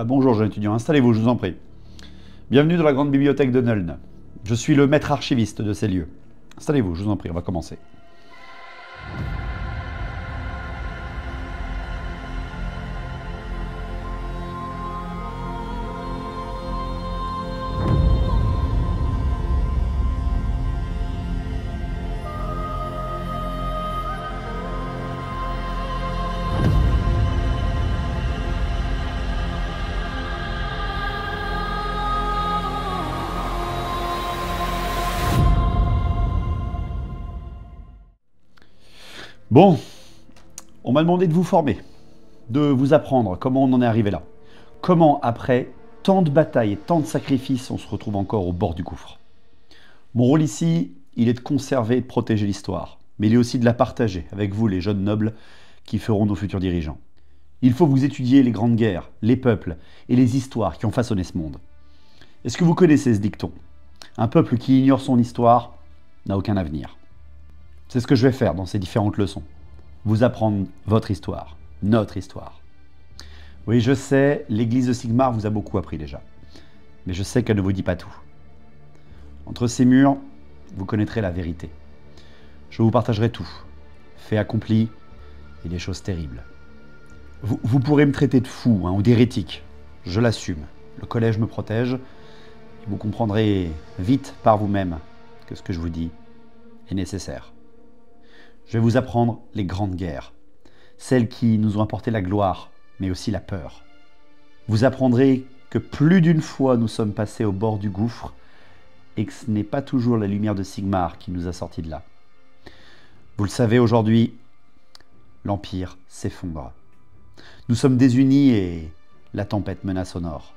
Bonjour jeune étudiant, installez-vous, je vous en prie. Bienvenue dans la grande bibliothèque de Nuln. Je suis le maître archiviste de ces lieux. Installez-vous, je vous en prie, on va commencer. Bon, on m'a demandé de vous former, de vous apprendre comment on en est arrivé là. Comment, après tant de batailles et tant de sacrifices, on se retrouve encore au bord du gouffre. Mon rôle ici, il est de conserver et de protéger l'histoire, mais il est aussi de la partager avec vous, les jeunes nobles, qui feront nos futurs dirigeants. Il faut que vous étudiez les grandes guerres, les peuples et les histoires qui ont façonné ce monde. Est-ce que vous connaissez ce dicton? Un peuple qui ignore son histoire n'a aucun avenir. C'est ce que je vais faire dans ces différentes leçons. Vous apprendre votre histoire, notre histoire. Oui, je sais, l'église de Sigmar vous a beaucoup appris déjà. Mais je sais qu'elle ne vous dit pas tout. Entre ces murs, vous connaîtrez la vérité. Je vous partagerai tout. Faits accomplis et des choses terribles. Vous pourrez me traiter de fou ou d'hérétique. Je l'assume. Le collège me protège. Et vous comprendrez vite par vous-même que ce que je vous dis est nécessaire. Je vais vous apprendre les grandes guerres, celles qui nous ont apporté la gloire, mais aussi la peur. Vous apprendrez que plus d'une fois nous sommes passés au bord du gouffre et que ce n'est pas toujours la lumière de Sigmar qui nous a sortis de là. Vous le savez, aujourd'hui, l'Empire s'effondre. Nous sommes désunis et la tempête menace au nord.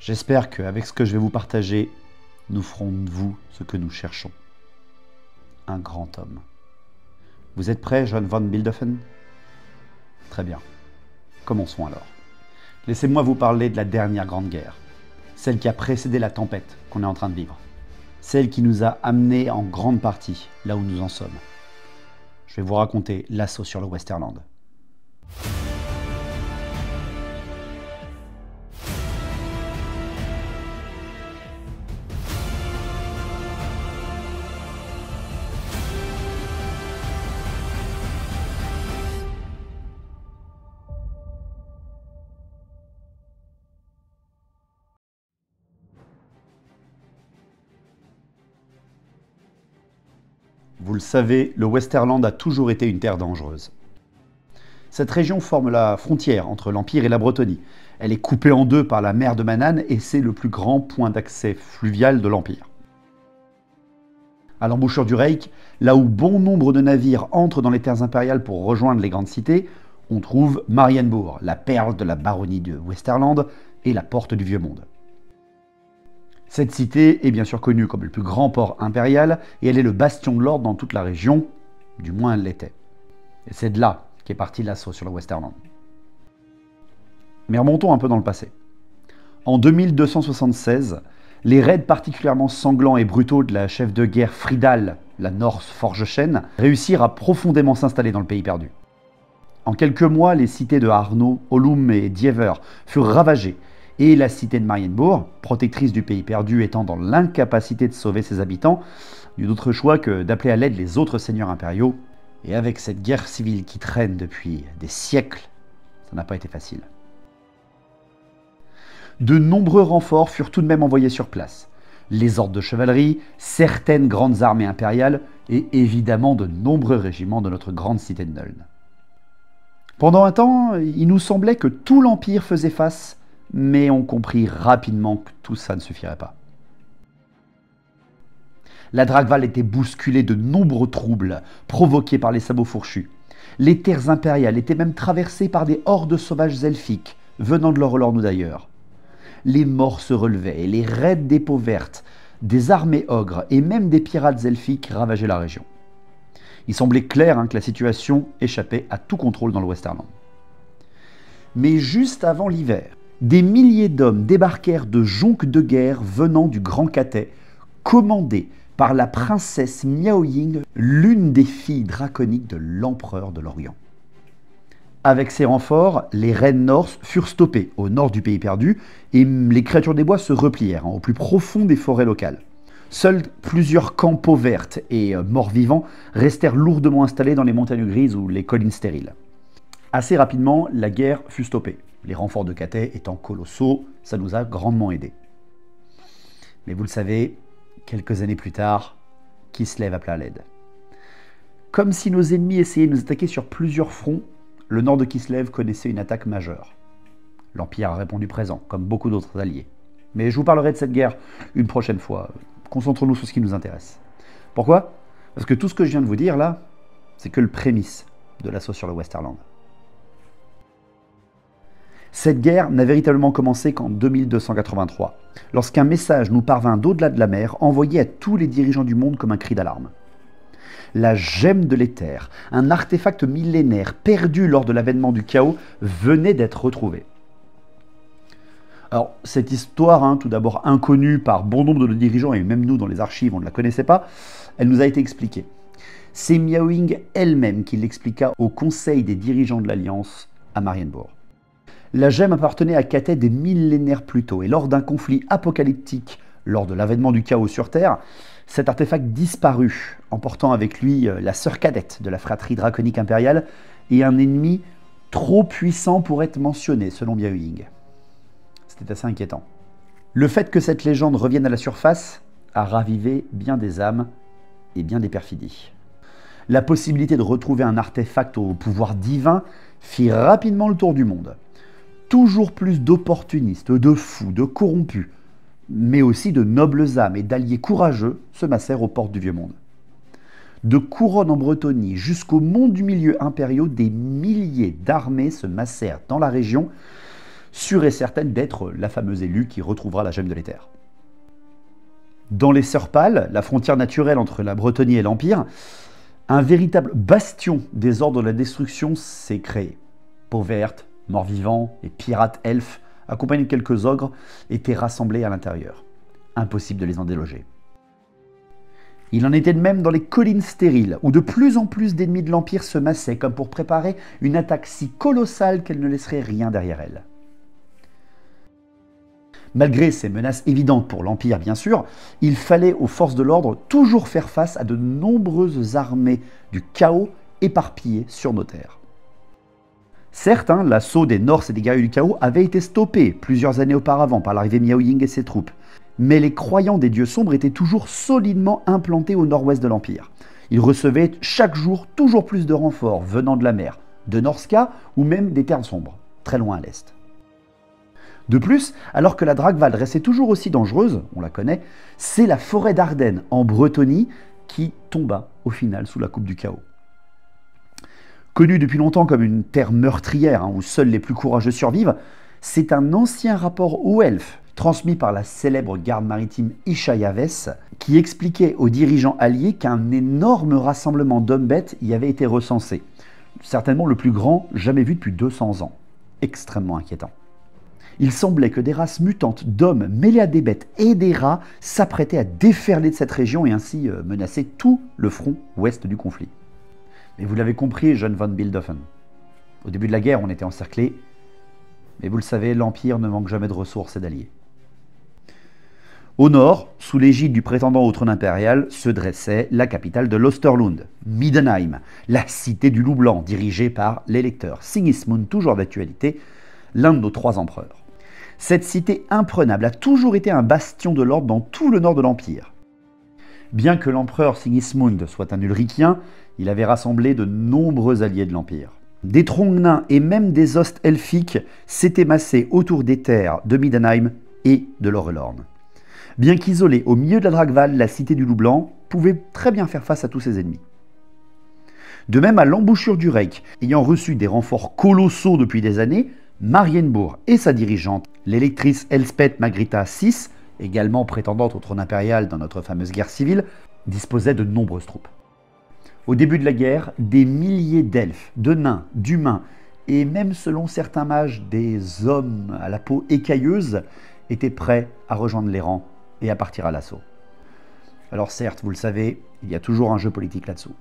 J'espère qu'avec ce que je vais vous partager, nous ferons de vous ce que nous cherchons. Un grand homme. Vous êtes prêt, John von Bilderfen? Très bien. Commençons alors. Laissez-moi vous parler de la dernière grande guerre. Celle qui a précédé la tempête qu'on est en train de vivre. Celle qui nous a amenés en grande partie là où nous en sommes. Je vais vous raconter l'assaut sur le Westerland. Vous le savez, le Westerland a toujours été une terre dangereuse. Cette région forme la frontière entre l'Empire et la Bretonie. Elle est coupée en deux par la mer de Mannan et c'est le plus grand point d'accès fluvial de l'Empire. À l'embouchure du Reik, là où bon nombre de navires entrent dans les terres impériales pour rejoindre les grandes cités, on trouve Marienbourg, la perle de la baronnie de Westerland et la porte du Vieux Monde. Cette cité est bien sûr connue comme le plus grand port impérial et elle est le bastion de l'ordre dans toute la région, du moins elle l'était. Et c'est de là qu'est parti l'assaut sur le Westerland. Mais remontons un peu dans le passé. En 2276, les raids particulièrement sanglants et brutaux de la chef de guerre Fridal, la Norse Forgesen, réussirent à profondément s'installer dans le pays perdu. En quelques mois, les cités de Arno, Olum et Diever furent ravagées et la cité de Marienbourg, protectrice du pays perdu étant dans l'incapacité de sauver ses habitants, n'eut d'autre choix que d'appeler à l'aide les autres seigneurs impériaux. Et avec cette guerre civile qui traîne depuis des siècles, ça n'a pas été facile. De nombreux renforts furent tout de même envoyés sur place. Les ordres de chevalerie, certaines grandes armées impériales et évidemment de nombreux régiments de notre grande cité de Nuln. Pendant un temps, il nous semblait que tout l'Empire faisait face, mais on comprit rapidement que tout ça ne suffirait pas. La Dragval était bousculée de nombreux troubles provoqués par les sabots fourchus. Les terres impériales étaient même traversées par des hordes sauvages elfiques, venant de l'Orlorn ou d'ailleurs. Les morts se relevaient et les raids des peaux vertes, des armées ogres et même des pirates elfiques ravageaient la région. Il semblait clair que la situation échappait à tout contrôle dans le Westerland. Mais juste avant l'hiver, des milliers d'hommes débarquèrent de jonques de guerre venant du Grand Cathay, commandés par la princesse Miao Ying, l'une des filles draconiques de l'empereur de l'Orient. Avec ces renforts, les reines norse furent stoppées au nord du pays perdu et les créatures des bois se replièrent au plus profond des forêts locales. Seuls plusieurs camps peaux vertes et morts-vivants restèrent lourdement installés dans les montagnes grises ou les collines stériles. Assez rapidement, la guerre fut stoppée. Les renforts de Cathay étant colossaux, ça nous a grandement aidés. Mais vous le savez, quelques années plus tard, Kislev appela à l'aide. Comme si nos ennemis essayaient de nous attaquer sur plusieurs fronts, le nord de Kislev connaissait une attaque majeure. L'Empire a répondu présent, comme beaucoup d'autres alliés. Mais je vous parlerai de cette guerre une prochaine fois. Concentrons-nous sur ce qui nous intéresse. Pourquoi? Parce que tout ce que je viens de vous dire là, c'est que le prémisse de l'assaut sur le Westerland. Cette guerre n'a véritablement commencé qu'en 2283, lorsqu'un message nous parvint d'au-delà de la mer, envoyé à tous les dirigeants du monde comme un cri d'alarme. La gemme de l'éther, un artefact millénaire perdu lors de l'avènement du chaos, venait d'être retrouvé. Alors, cette histoire, tout d'abord inconnue par bon nombre de nos dirigeants, et même nous dans les archives, on ne la connaissait pas, elle nous a été expliquée. C'est Miaoying elle-même qui l'expliqua au conseil des dirigeants de l'Alliance à Marienbourg. La gemme appartenait à Cathay des millénaires plus tôt, et lors d'un conflit apocalyptique, lors de l'avènement du chaos sur Terre, cet artefact disparut, emportant avec lui la sœur cadette de la fratrie draconique impériale et un ennemi trop puissant pour être mentionné, selon Miaoying. C'était assez inquiétant. Le fait que cette légende revienne à la surface a ravivé bien des âmes et bien des perfidies. La possibilité de retrouver un artefact au pouvoir divin fit rapidement le tour du monde. Toujours plus d'opportunistes, de fous, de corrompus, mais aussi de nobles âmes et d'alliés courageux se massèrent aux portes du Vieux Monde. De Couronne en Bretonie jusqu'au monde du milieu impériaux, des milliers d'armées se massèrent dans la région, sûre et certaine d'être la fameuse élue qui retrouvera la gemme de l'éther. Dans les Sœurs Pâles, la frontière naturelle entre la Bretonie et l'Empire, un véritable bastion des ordres de la destruction s'est créé. Peaux vertes, morts-vivants et pirates elfes, accompagnés de quelques ogres, étaient rassemblés à l'intérieur. Impossible de les en déloger. Il en était de même dans les collines stériles, où de plus en plus d'ennemis de l'Empire se massaient, comme pour préparer une attaque si colossale qu'elle ne laisserait rien derrière elle. Malgré ces menaces évidentes pour l'Empire, bien sûr, il fallait aux forces de l'ordre toujours faire face à de nombreuses armées du chaos éparpillées sur nos terres. Certes, l'assaut des Norse et des guerriers du chaos avait été stoppé plusieurs années auparavant par l'arrivée de Miaoying et ses troupes, mais les croyants des dieux sombres étaient toujours solidement implantés au nord-ouest de l'Empire. Ils recevaient chaque jour toujours plus de renforts venant de la mer, de Norska ou même des terres sombres, très loin à l'est. De plus, alors que la Dragwald restait toujours aussi dangereuse, on la connaît, c'est la forêt d'Ardennes en Bretonie qui tomba au final sous la coupe du chaos. Connue depuis longtemps comme une terre meurtrière où seuls les plus courageux survivent, c'est un ancien rapport aux elfes transmis par la célèbre garde maritime Ishayaves qui expliquait aux dirigeants alliés qu'un énorme rassemblement d'hommes-bêtes y avait été recensé. Certainement le plus grand jamais vu depuis 200 ans. Extrêmement inquiétant. Il semblait que des races mutantes d'hommes mêlés à des bêtes et des rats s'apprêtaient à déferler de cette région et ainsi menacer tout le front ouest du conflit. Mais vous l'avez compris, jeune von Bildhofen. Au début de la guerre, on était encerclés, mais vous le savez, l'Empire ne manque jamais de ressources et d'alliés. Au nord, sous l'égide du prétendant au trône impérial, se dressait la capitale de l'Osterlund, Middenheim, la cité du loup blanc, dirigée par l'électeur Sigismund, toujours d'actualité, l'un de nos 3 empereurs. Cette cité imprenable a toujours été un bastion de l'ordre dans tout le nord de l'Empire. Bien que l'empereur Sigismund soit un Ulrikien, il avait rassemblé de nombreux alliés de l'Empire. Des troncs nains et même des hostes elfiques s'étaient massés autour des terres de Middenheim et de Lorelorn. Bien qu'isolée au milieu de la Dragwald, la cité du Loup Blanc pouvait très bien faire face à tous ses ennemis. De même, à l'embouchure du Reik, ayant reçu des renforts colossaux depuis des années, Marienbourg et sa dirigeante, l'électrice Elspeth Margrita VI, également prétendante au trône impérial dans notre fameuse guerre civile, disposaient de nombreuses troupes. Au début de la guerre, des milliers d'elfes, de nains, d'humains, et même selon certains mages, des hommes à la peau écailleuse, étaient prêts à rejoindre les rangs et à partir à l'assaut. Alors certes, vous le savez, il y a toujours un jeu politique là-dessous.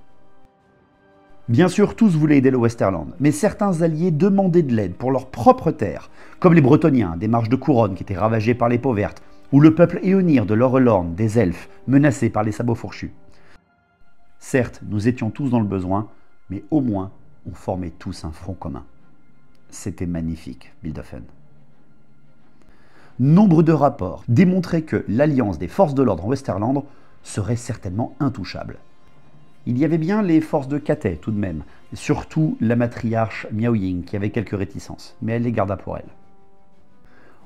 Bien sûr, tous voulaient aider le Westerland, mais certains alliés demandaient de l'aide pour leurs propres terres, comme les Bretoniens, des marches de couronne qui étaient ravagées par les peaux vertes, ou le peuple éonir de Lorelorn, des elfes, menacés par les sabots fourchus. Certes, nous étions tous dans le besoin, mais au moins, on formait tous un front commun. C'était magnifique, Bildofen. Nombre de rapports démontraient que l'alliance des forces de l'ordre en Westerland serait certainement intouchable. Il y avait bien les forces de Cathay tout de même, surtout la matriarche Miao Ying qui avait quelques réticences, mais elle les garda pour elle.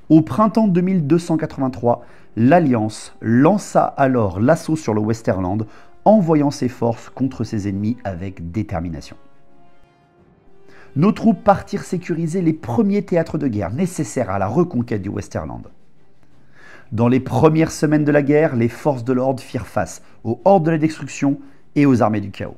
Au printemps 2283, l'Alliance lança alors l'assaut sur le Westerland, envoyant ses forces contre ses ennemis avec détermination. Nos troupes partirent sécuriser les premiers théâtres de guerre nécessaires à la reconquête du Westerland. Dans les premières semaines de la guerre, les forces de l'ordre firent face aux hordes de la destruction et aux armées du chaos.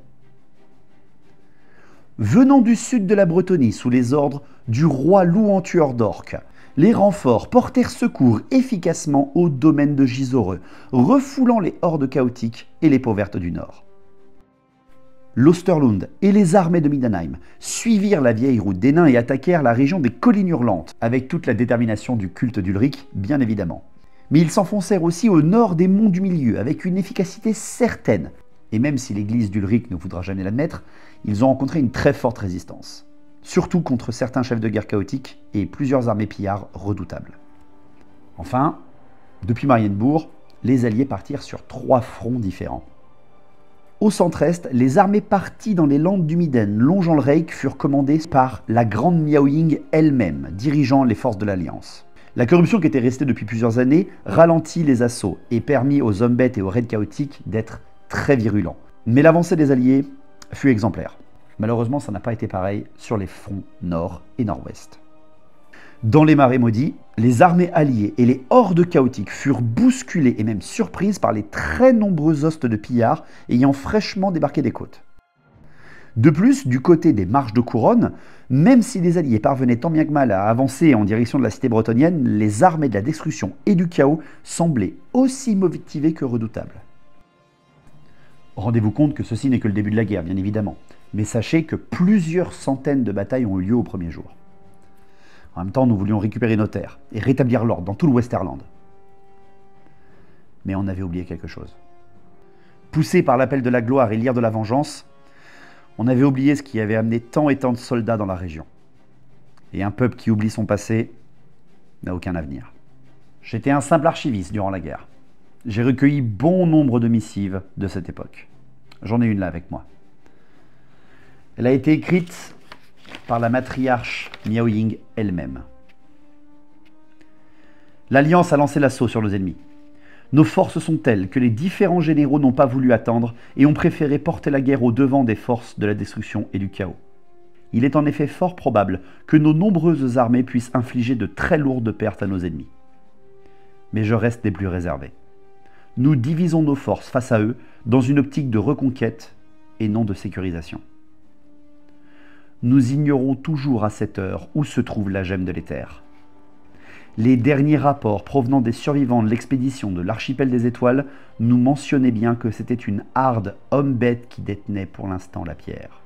Venant du sud de la Bretonie sous les ordres du roi Louan-Tueur d'Orques, les renforts portèrent secours efficacement au domaine de Gisoreux, refoulant les hordes chaotiques et les peaux vertes du nord. L'Osterlund et les armées de Middenheim suivirent la vieille route des nains et attaquèrent la région des collines hurlantes, avec toute la détermination du culte d'Ulric, bien évidemment. Mais ils s'enfoncèrent aussi au nord des monts du milieu, avec une efficacité certaine. Et même si l'église d'Ulric ne voudra jamais l'admettre, ils ont rencontré une très forte résistance. Surtout contre certains chefs de guerre chaotiques et plusieurs armées pillards redoutables. Enfin, depuis Marienbourg, les Alliés partirent sur 3 fronts différents. Au centre-est, les armées parties dans les landes du Miden, longeant le Reik, furent commandées par la grande Miao Ying elle-même, dirigeant les forces de l'Alliance. La corruption qui était restée depuis plusieurs années ralentit les assauts et permit aux hommes bêtes et aux raids chaotiques d'être très virulents. Mais l'avancée des Alliés fut exemplaire. Malheureusement, ça n'a pas été pareil sur les fronts nord et nord-ouest. Dans les marais maudits, les armées alliées et les hordes chaotiques furent bousculées et même surprises par les très nombreux hostes de pillards ayant fraîchement débarqué des côtes. De plus, du côté des marches de couronne, même si les alliés parvenaient tant bien que mal à avancer en direction de la cité bretonienne, les armées de la destruction et du chaos semblaient aussi motivées que redoutables. Rendez-vous compte que ceci n'est que le début de la guerre, bien évidemment, mais sachez que plusieurs centaines de batailles ont eu lieu au premier jour. En même temps, nous voulions récupérer nos terres et rétablir l'ordre dans tout le Westerland. Mais on avait oublié quelque chose. Poussés par l'appel de la gloire et l'ire de la vengeance, on avait oublié ce qui avait amené tant et tant de soldats dans la région. Et un peuple qui oublie son passé n'a aucun avenir. J'étais un simple archiviste durant la guerre. J'ai recueilli bon nombre de missives de cette époque. J'en ai une là avec moi. Elle a été écrite par la matriarche Miao Ying elle-même. L'Alliance a lancé l'assaut sur nos ennemis. Nos forces sont telles que les différents généraux n'ont pas voulu attendre et ont préféré porter la guerre au devant des forces de la destruction et du chaos. Il est en effet fort probable que nos nombreuses armées puissent infliger de très lourdes pertes à nos ennemis. Mais je reste des plus réservés. Nous divisons nos forces face à eux dans une optique de reconquête et non de sécurisation. Nous ignorons toujours à cette heure où se trouve la gemme de l'éther. Les derniers rapports provenant des survivants de l'expédition de l'archipel des étoiles nous mentionnaient bien que c'était une harde homme-bête qui détenait pour l'instant la pierre.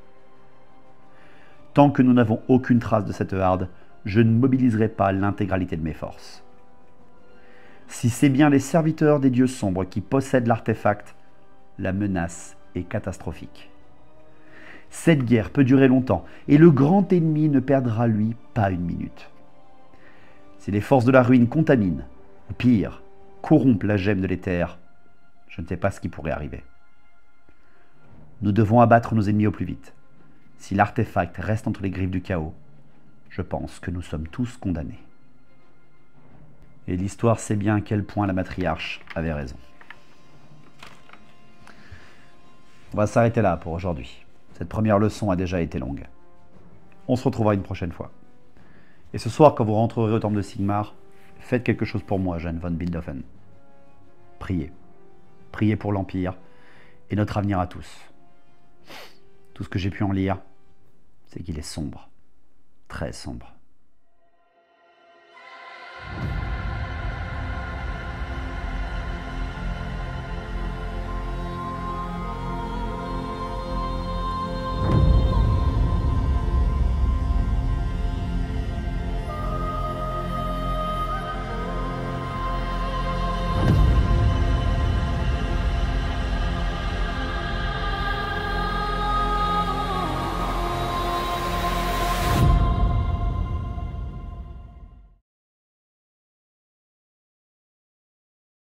Tant que nous n'avons aucune trace de cette harde, je ne mobiliserai pas l'intégralité de mes forces. Si c'est bien les serviteurs des dieux sombres qui possèdent l'artefact, la menace est catastrophique. Cette guerre peut durer longtemps et le grand ennemi ne perdra, lui, pas une minute. Si les forces de la ruine contaminent, ou pire, corrompent la gemme de l'éther, je ne sais pas ce qui pourrait arriver. Nous devons abattre nos ennemis au plus vite. Si l'artefact reste entre les griffes du chaos, je pense que nous sommes tous condamnés. Et l'histoire sait bien à quel point la matriarche avait raison. On va s'arrêter là pour aujourd'hui. Cette première leçon a déjà été longue. On se retrouvera une prochaine fois. Et ce soir, quand vous rentrerez au temple de Sigmar, faites quelque chose pour moi, Jeanne von Bildofen. Priez. Priez pour l'Empire et notre avenir à tous. Tout ce que j'ai pu en lire, c'est qu'il est sombre. Très sombre.